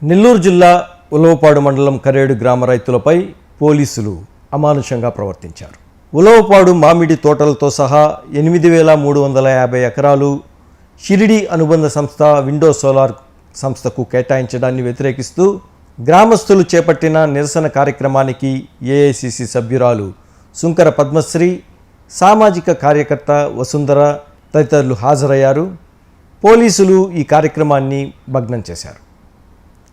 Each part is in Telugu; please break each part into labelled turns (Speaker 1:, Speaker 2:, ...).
Speaker 1: నెల్లూరు జిల్లా ఉలవపాడు మండలం కరేడు గ్రామ రైతులపై పోలీసులు అమానుషంగా ప్రవర్తించారు. ఉలవపాడు మామిడి తోటలతో సహా 8,350 ఎకరాలు షిరిడి అనుబంధ సంస్థ విండో సోలార్ సంస్థకు కేటాయించడాన్ని వ్యతిరేకిస్తూ గ్రామస్తులు చేపట్టిన నిరసన కార్యక్రమానికి ఏఐసిసి సభ్యురాలు సుంకర పద్మశ్రీ, సామాజిక కార్యకర్త వసుంధర తదితరులు హాజరయ్యారు. పోలీసులు ఈ కార్యక్రమాన్ని భగ్నం చేశారు.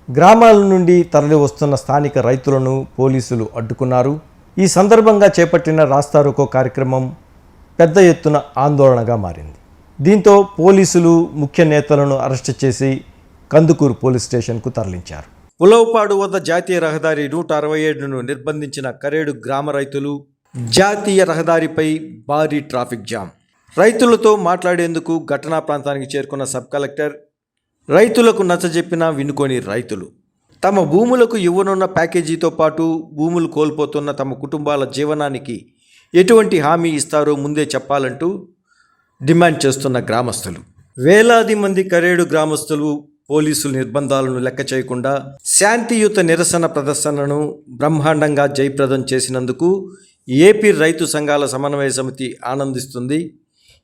Speaker 1: గ్రామాల నుండి తరలి వస్తున్న స్థానిక రైతులను పోలీసులు అడ్డుకున్నారు. ఈ సందర్భంగా చేపట్టిన రాస్తారోకో కార్యక్రమం పెద్ద ఎత్తున ఆందోళనగా మారింది. దీంతో పోలీసులు ముఖ్య నేతలను అరెస్టు చేసి కందుకూరు పోలీస్ స్టేషన్కు తరలించారు. ఉలవపాడు వద్ద జాతీయ రహదారి 167ను నిర్బంధించిన కరేడు గ్రామ రైతులు జాతీయ రహదారిపై భారీ ట్రాఫిక్ జామ్. రైతులతో మాట్లాడేందుకు ఘటనా ప్రాంతానికి చేరుకున్న సబ్ కలెక్టర్ రైతులకు నచ్చజెప్పినా వినుకోని రైతులు తమ భూములకు ఇవ్వనున్న ప్యాకేజీతో పాటు భూములు కోల్పోతున్న తమ కుటుంబాల జీవనానికి ఎటువంటి హామీ ఇస్తారో ముందే చెప్పాలంటూ డిమాండ్ చేస్తున్న గ్రామస్తులు. వేలాది మంది కరేడు గ్రామస్తులు పోలీసుల నిర్బంధాలను లెక్క చేయకుండా శాంతియుత నిరసన ప్రదర్శనను బ్రహ్మాండంగా జయప్రదం చేసినందుకు ఏపీ రైతు సంఘాల సమన్వయ సమితి ఆనందిస్తుంది.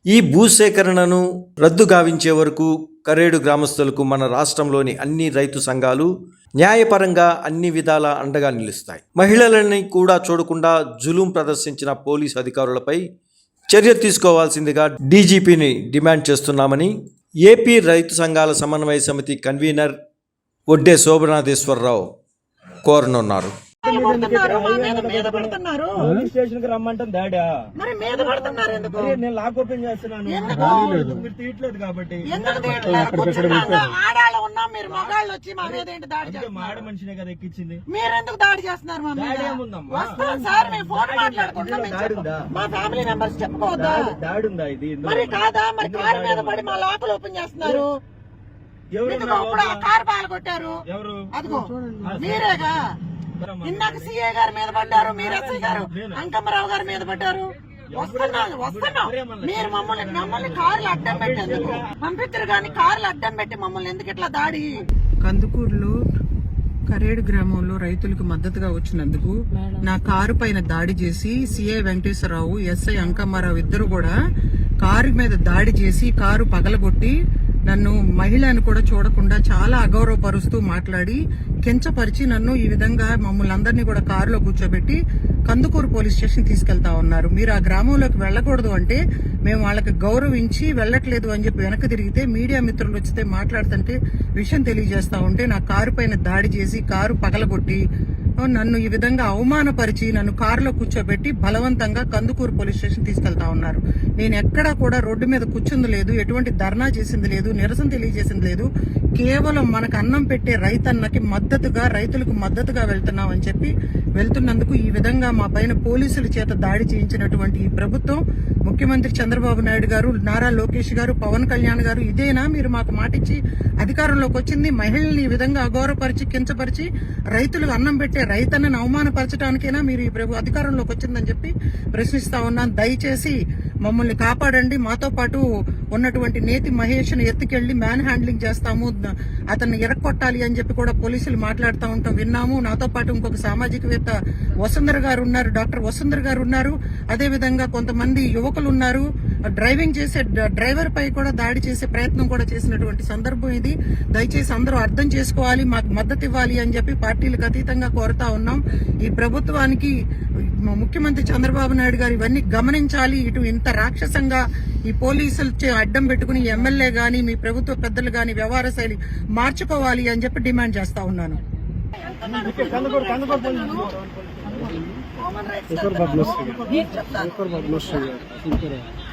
Speaker 1: ఈ భూసేకరణను రద్దు గావించే వరకు కరేడు గ్రామస్తులకు మన రాష్ట్రంలోని అన్ని రైతు సంఘాలు న్యాయపరంగా అన్ని విధాలా అండగా నిలుస్తాయి. మహిళలని కూడా చూడకుండా జులుం ప్రదర్శించిన పోలీసు అధికారులపై చర్య తీసుకోవాల్సిందిగా డీజీపీని డిమాండ్ చేస్తున్నామని ఏపీ రైతు సంఘాల సమన్వయ సమితి కన్వీనర్ ఒడ్డే శోభనాథేశ్వరరావు కోరనున్నారు.
Speaker 2: పోలీస్ స్టేషన్ కి రమ్మంటాం డాడా, మరి మీద పడుతున్నారు ఎందుకు? నేను లాక్ ఓపెన్ చేస్తున్నాను, మీరు తీయట్లేదు కాబట్టి.
Speaker 3: ఆడాళ్ళ ఉన్నాం, మీరు మగాళ్ళు వచ్చి మా మీద ఏంటి దాడి చేస్తున్నారు?
Speaker 2: మాడ మనిషినే కదా ఎక్కించింది,
Speaker 3: మీరు ఎందుకు దాడి చేస్తున్నారు? మా మీద వస్తాం సార్, మేము ఫోన్ మాట్లాడుకుంటాం. మా ఫ్యామిలీ మెంబర్స్ చెప్పుకోవద్దా?
Speaker 2: దాడి ఉందా ఇది?
Speaker 3: మరి కాదా? మరి కారు మీద పడి మా లోపల ఓపెన్ చేస్తున్నారు. కారు పాలు కొట్టారు
Speaker 2: ఎవరు?
Speaker 3: అదిగో మీరేగా. ఇందాక సిఐ గారి మీద పడ్డారు, మీరు ఎస్ఐ గారు అంకమ్మరావు గారి మీద పడ్డారు. వస్తున్నాం మీరు మమ్మల్ని కార్లు అడ్డం పెట్టేందుకు పంపిస్తారు కానీ కార్లు అడ్డం పెట్టి మమ్మల్ని ఎందుకు ఇట్లా దాడి?
Speaker 4: కందుకూరులో కరేడు గ్రామంలో రైతులకు మద్దతుగా వచ్చినందుకు నా కారు పైన దాడి చేసి సిఐ వెంకటేశ్వరరావు, ఎస్ఐ అంకమ్మారావు ఇద్దరు కూడా కారు మీద దాడి చేసి కారు పగలగొట్టి నన్ను మహిళను కూడా చూడకుండా చాలా అగౌరవపరుస్తూ మాట్లాడి కించపరిచి నన్ను ఈ విధంగా మమ్మల్ని అందరినీ కూడా కారులో కూర్చోబెట్టి కందుకూరు పోలీస్ స్టేషన్ తీసుకెళ్తా ఉన్నారు. మీరు ఆ గ్రామంలోకి వెళ్లకూడదు అంటే మేము వాళ్ళకి గౌరవించి వెళ్లట్లేదు అని చెప్పి వెనక్కి తిరిగితే మీడియా మిత్రులు వచ్చితే మాట్లాడుతుంటే విషయం తెలియజేస్తా ఉంటే నా కారు పైన దాడి చేసి కారు పగలగొట్టి నన్ను ఈ విధంగా అవమానపరిచి నన్ను కారులో కూర్చోబెట్టి బలవంతంగా కందుకూరు పోలీస్ స్టేషన్ తీసుకెళ్తా ఉన్నారు. నేను ఎక్కడా కూడా రోడ్డు మీద కూర్చుంది లేదు, ఎటువంటి ధర్నా చేసింది లేదు, నిరసన తెలియజేసింది లేదు. కేవలం మనకు అన్నం పెట్టే రైతన్నకి మద్దతుగా, రైతులకు మద్దతుగా వెళ్తున్నామని చెప్పి వెళ్తున్నందుకు ఈ విధంగా మా పైన పోలీసుల చేత దాడి చేయించినటువంటి ఈ ప్రభుత్వం, ముఖ్యమంత్రి చంద్రబాబు నాయుడు గారు, నారా లోకేష్ గారు, పవన్ కళ్యాణ్ గారు, ఇదేనా మీరు మాకు మాటిచ్చి అధికారంలోకి వచ్చింది? మహిళల్ని ఈ విధంగా అగౌరవపరిచి కించపరిచి రైతులకు అన్నం పెట్టే రైతన్నను అవమానపరచడానికైనా మీరు ఈ అధికారంలోకి వచ్చిందని చెప్పి ప్రశ్నిస్తా ఉన్నాను. దయచేసి మమ్మల్ని కాపాడండి. మాతో పాటు ఉన్నటువంటి నేతి మహేష్ను ఎత్తుకెళ్లి మ్యాన్ హ్యాండ్లింగ్ చేస్తాము, అతన్ని ఎరక్కొట్టాలి అని చెప్పి కూడా పోలీసులు మాట్లాడుతూ ఉంటాం విన్నాము. నాతో పాటు ఇంకొక సామాజికవేత్త వసుంధర గారు ఉన్నారు, డాక్టర్ వసుంధర గారు ఉన్నారు. అదేవిధంగా కొంతమంది యువకులు ఉన్నారు. డ్రైవింగ్ చేసే డ్రైవర్ పై కూడా దాడి చేసే ప్రయత్నం కూడా చేసినటువంటి సందర్భం ఇది. దయచేసి అందరూ అర్థం చేసుకోవాలి, మాకు మద్దతు ఇవ్వాలి అని చెప్పి పార్టీలకు అతీతంగా కోరుతా ఉన్నాం. ఈ ప్రభుత్వానికి ముఖ్యమంత్రి చంద్రబాబు నాయుడు గారు ఇవన్నీ గమనించాలి. ఇటు ఇంత రాక్షసంగా ఈ పోలీసులు అడ్డం పెట్టుకుని ఎమ్మెల్యే గాని మీ ప్రభుత్వ పెద్దలు గాని వ్యవహార శైలి మార్చుకోవాలి అని చెప్పి డిమాండ్ చేస్తా ఉన్నాను.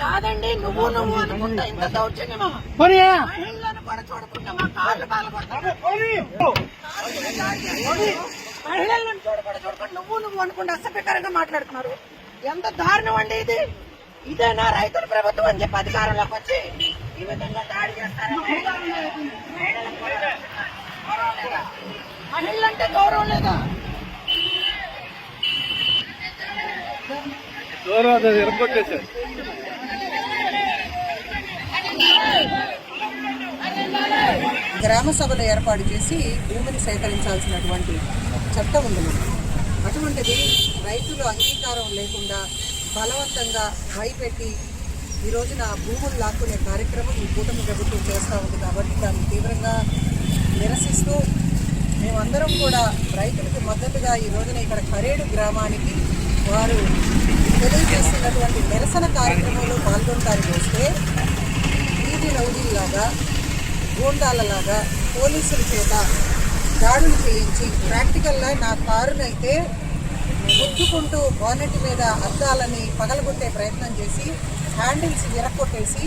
Speaker 3: కాదండి, నువ్వు అనుకుంటా ఇంత దౌర్జన్యమా? మహిళలను కూడా చూడకుండా మా కార్లు పాల్గొడతారు. మహిళలను చూడకుండా నువ్వు అనుకుంటే అసభ్యకరంగా మాట్లాడుతున్నారు. ఎంత దారుణం అండి ఇది! ఇదేనా రైతుల ప్రభుత్వం అని చెప్పి అధికారంలోకి వచ్చి ఈ విధంగా దాడి చేస్తారా? మహిళలంటే గౌరవం లేదా?
Speaker 2: గౌరవ
Speaker 4: గ్రామ సభలు ఏర్పాటు చేసి భూమిని సేకరించాల్సినటువంటి చట్టం ఉంది మనకి. అటువంటిది రైతులు అంగీకారం లేకుండా బలవంతంగా భయపెట్టి ఈ రోజున భూములు లాక్కునే కార్యక్రమం ఈ కూటమి ప్రభుత్వం చేస్తూ ఉంది. కాబట్టి దాన్ని తీవ్రంగా నిరసిస్తూ మేమందరం కూడా రైతులకు మద్దతుగా ఈ రోజున ఇక్కడ కరేడు గ్రామానికి వారు తెలియజేస్తున్నటువంటి నిరసన కార్యక్రమంలో పాల్గొనడానికి వస్తే వీధి రౌడీలాగా గూండాలలాగా పోలీసుల చేత దాడులు చేయించి ప్రాక్టికల్గా నా కారునైతే గుద్దుకుంటూ బానెట్ మీద అద్దాలని పగలగొట్టే ప్రయత్నం చేసి హ్యాండిల్స్ విరక్కొట్టేసి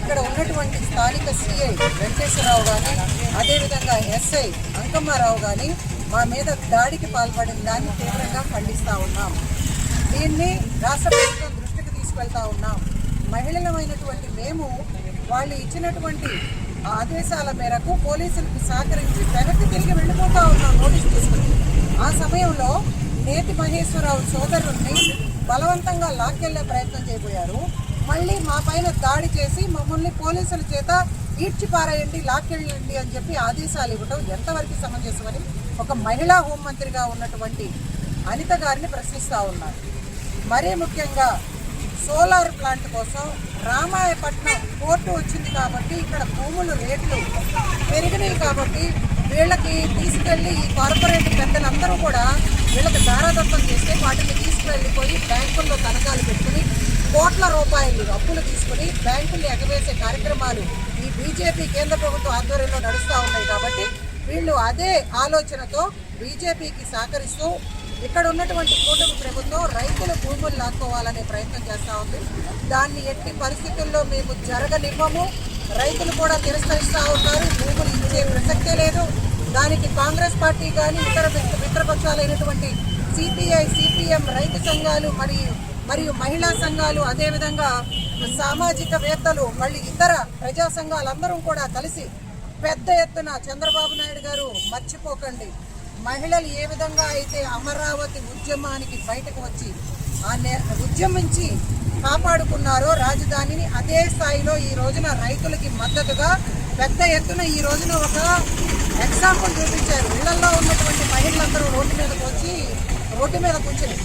Speaker 4: ఇక్కడ ఉన్నటువంటి స్థానిక సిఐ వెంకటేశ్వరరావు కానీ అదేవిధంగా ఎస్ఐ అంకమ్మారావు కానీ మా మీద దాడికి పాల్పడిన దాన్ని తీవ్రంగా ఖండిస్తూ ఉన్నాం. దీన్ని రాష్ట్ర ప్రభుత్వం దృష్టికి తీసుకెళ్తా ఉన్నాం. మహిళలమైనటువంటి మేము వాళ్ళు ఇచ్చినటువంటి ఆదేశాల మేరకు పోలీసులకు సహకరించి వెనక్కి తిరిగి వెళ్ళిపోతా ఉన్నాం నోటీస్ తీసుకుని. ఆ సమయంలో నేతి మహేశ్వరరావు సోదరుణ్ణి బలవంతంగా లాక్కెళ్లే ప్రయత్నం చేయబోయారు. మళ్ళీ మా పైన దాడి చేసి మమ్మల్ని పోలీసుల చేత ఈడ్చిపారేయండి, లాక్కెళ్ళండి అని చెప్పి ఆదేశాలు ఇవ్వడం ఎంతవరకు సమంజసమని ఒక మహిళా హోంమంత్రిగా ఉన్నటువంటి అనిత గారిని ప్రశ్నిస్తూ ఉన్నారు. మరీ ముఖ్యంగా సోలార్ ప్లాంట్ కోసం రామాయపట్నం కోర్టు వచ్చింది కాబట్టి ఇక్కడ భూములు రేట్లు పెరిగినాయి కాబట్టి వీళ్ళకి తీసుకెళ్ళి ఈ కార్పొరేట్ పెద్దలందరూ కూడా వీళ్ళకి దారాదత్తం చేస్తే వాటిని తీసుకువెళ్ళిపోయి బ్యాంకుల్లో తనఖాలు పెట్టుకుని కోట్ల రూపాయలు అప్పులు తీసుకుని బ్యాంకులు ఎగవేసే కార్యక్రమాలు ఈ బీజేపీ కేంద్ర ప్రభుత్వ ఆధ్వర్యంలో నడుస్తూ ఉన్నాయి. కాబట్టి వీళ్ళు అదే ఆలోచనతో బీజేపీకి సహకరిస్తూ ఇక్కడ ఉన్నటువంటి కూటమి ప్రభుత్వం రైతుల భూములు లాక్కోవాలనే ప్రయత్నం చేస్తూ ఉంది. దాన్ని ఎట్టి పరిస్థితుల్లో మేము జరగనివ్వము. రైతులు కూడా తిరస్కరిస్తూ ఉన్నారు. భూములు ఇచ్చే ప్రసక్తే లేదు. దానికి కాంగ్రెస్ పార్టీ కానీ ఇతర మిత్రపక్షాలైనటువంటి సిపిఐ, సిపిఎం, రైతు సంఘాలు మరియు మహిళా సంఘాలు అదేవిధంగా సామాజికవేత్తలు మళ్ళీ ఇతర ప్రజా సంఘాలందరూ కూడా కలిసి పెద్ద ఎత్తున చంద్రబాబు నాయుడు గారు మర్చిపోకండి, మహిళలు ఏ విధంగా అయితే అమరావతి ఉద్యమానికి బయటకు వచ్చి ఉద్యమించి కాపాడుకున్నారో రాజధానిని, అదే స్థాయిలో ఈ రోజున రైతులకి మద్దతుగా పెద్ద ఎత్తున ఈ రోజున ఒక ఎగ్జాంపుల్ చూపించారు. ఇళ్లలో ఉన్నటువంటి మహిళలందరూ రోడ్డు మీద కూర్చుని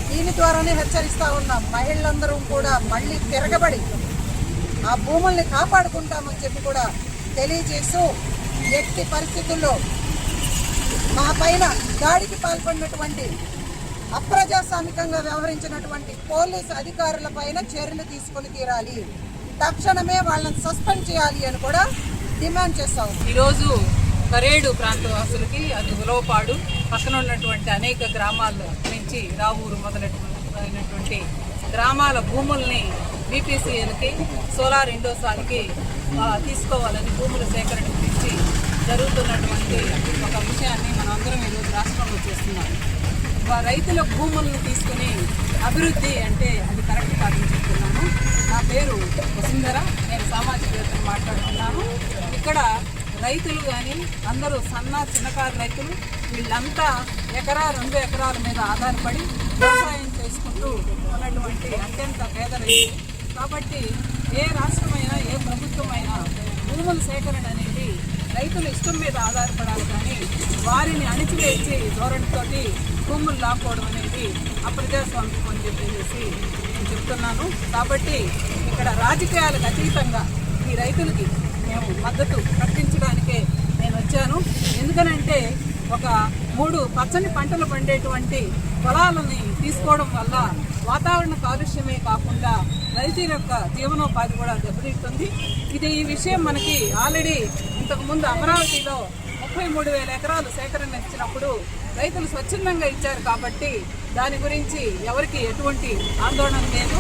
Speaker 4: దీని ద్వారానే హెచ్చరిస్తా ఉన్నాం. మహిళలందరూ కూడా మళ్ళీ తిరగబడి ఆ భూముల్ని కాపాడుకుంటామని చెప్పి కూడా తెలియజేస్తూ ఎట్టి పరిస్థితుల్లో మా పైన దాడికి పాల్పడినటువంటి అప్రజాస్వామికంగా వ్యవహరించినటువంటి పోలీసు అధికారుల పైన చర్యలు తీసుకొని తీరాలి, తక్షణమే వాళ్ళని సస్పెండ్ చేయాలి అని కూడా డిమాండ్ చేస్తాం.
Speaker 5: ఈరోజు కరేడు ప్రాంత వాసులకి అది ఉలవపాడు పక్కన ఉన్నటువంటి అనేక గ్రామాల నుంచి రావూరు మొదలైనటువంటి గ్రామాల భూముల్ని బీపీసీఎల్కి సోలార్ ఇండోసాల్కి తీసుకోవాలని భూముల సేకరణ గురించి జరుగుతున్నటువంటి ఒక విషయాన్ని మనం అందరం ఈరోజు రాష్ట్రంలో చేస్తున్నాం. రైతుల భూములను తీసుకుని అభివృద్ధి అంటే అది కరెక్ట్ కాదని చెప్తున్నాను. నా పేరు వసుంధర, నేను సామాజికవేత్తను మాట్లాడుతున్నాను. ఇక్కడ రైతులు కానీ అందరూ చిన్నకారు రైతులు వీళ్ళంతా ఎకరా 2 ఎకరాల మీద ఆధారపడి వ్యవసాయం చేసుకుంటూ ఉన్నటువంటి అత్యంత పేద రైతులు. కాబట్టి ఏ రాష్ట్రమైనా ఏ ప్రభుత్వమైనా భూముల సేకరణ అనేది రైతుల ఇష్టం మీద ఆధారపడాలి, కానీ వారిని అణిచివేసి ధోరణితోటి భూములు లాక్కోవడం అనేది అప్రజాస్వామికం అని చెప్పేసి నేను చెప్తున్నాను. కాబట్టి ఇక్కడ రాజకీయాలకు అతీతంగా ఈ రైతులకి మేము మద్దతు ప్రకటించడానికే నేను వచ్చాను. ఎందుకనంటే ఒక 3 పచ్చని పంటలు పండేటువంటి పొలాలని తీసుకోవడం వల్ల వాతావరణ కాలుష్యమే కాకుండా రైతుల యొక్క జీవనోపాధి కూడా దెబ్బతింటుంది. ఈ విషయం మనకి ఆల్రెడీ ఇంతకుముందు అమరావతిలో 33,000 ఎకరాలు సేకరణ ఇచ్చినప్పుడు రైతులు స్వచ్ఛందంగా ఇచ్చారు కాబట్టి దాని గురించి ఎవరికి ఎటువంటి ఆందోళన లేదు.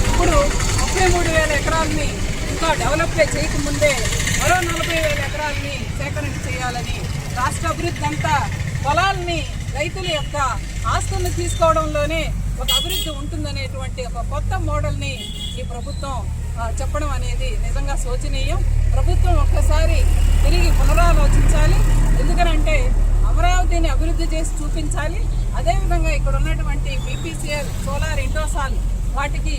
Speaker 5: ఇప్పుడు 33,000 ఎకరాలని ఇంకా డెవలప్ చేయకముందే మరో 40,000 ఎకరాలని సేకరణ చేయాలని, రాష్ట్ర అభివృద్ధి అంతా పొలాలని రైతుల యొక్క ఆస్తులను తీసుకోవడంలోనే ఒక అభివృద్ధి ఉంటుందనేటువంటి ఒక కొత్త మోడల్ని ఈ ప్రభుత్వం చెప్పడం అనేది నిజంగా శోచనీయం. ప్రభుత్వం ఒక్కసారి తిరిగి పునరాలోచించాలి. ఎందుకనంటే అమరావతిని అభివృద్ధి చేసి చూపించాలి. అదేవిధంగా ఇక్కడ ఉన్నటువంటి బీపీసీఎల్, సోలార్ ఇండోసాల్ వాటికి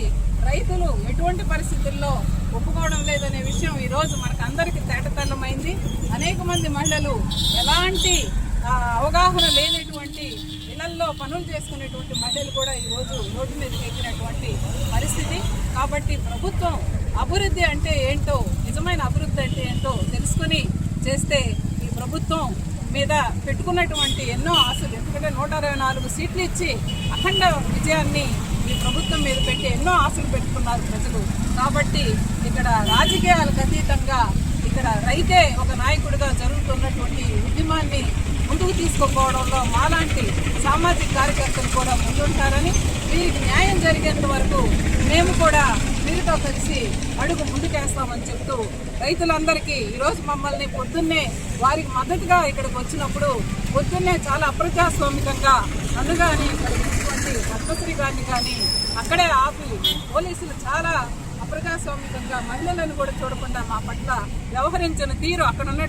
Speaker 5: రైతులు ఎటువంటి పరిస్థితుల్లో ఒప్పుకోవడం లేదనే విషయం ఈరోజు మనకు అందరికీ తేటతెల్లమైంది. అనేక మంది మహిళలు ఎలాంటి అవగాహన లేనటువంటి ఇళ్లలో పనులు చేసుకునేటువంటి మహిళలు కూడా ఈరోజు రోడ్డు మీదకి ఎక్కినటువంటి పరిస్థితి. కాబట్టి ప్రభుత్వం అభివృద్ధి అంటే ఏంటో, నిజమైన అభివృద్ధి అంటే ఏంటో తెలుసుకుని చేస్తే ఈ ప్రభుత్వం మీద పెట్టుకున్నటువంటి ఎన్నో ఆశలు, ఎందుకంటే 124 సీట్లు ఇచ్చి అఖండ విజయాన్ని ఈ ప్రభుత్వం మీద పెట్టి ఎన్నో ఆశలు పెట్టుకున్నారు ప్రజలు. కాబట్టి ఇక్కడ రాజకీయాలకు అతీతంగా ఇక్కడ రైతే ఒక నాయకుడిగా జరుగుతున్నటువంటి ఉద్యమాన్ని ముందుకు తీసుకుపోవడంలో మాలాంటి సామాజిక కార్యకర్తలు కూడా ముందుంటారని, వీరికి న్యాయం జరిగేంత వరకు మేము కూడా వీరితో కలిసి అడుగు ముందుకేస్తామని చెప్తూ రైతులందరికీ ఈరోజు మమ్మల్ని పొద్దున్నే వారికి మద్దతుగా ఇక్కడికి వచ్చినప్పుడు పొద్దున్నే చాలా అప్రజాస్వామికంగా నన్ను కానీ ఇక్కడ ఉన్నటువంటి పద్మశ్రీ గారిని కానీ అక్కడే ఆపి పోలీసులు చాలా అప్రజాస్వామికంగా మహిళలను కూడా చూడకుండా మా పట్ల వ్యవహరించిన తీరు, అక్కడ ఉన్న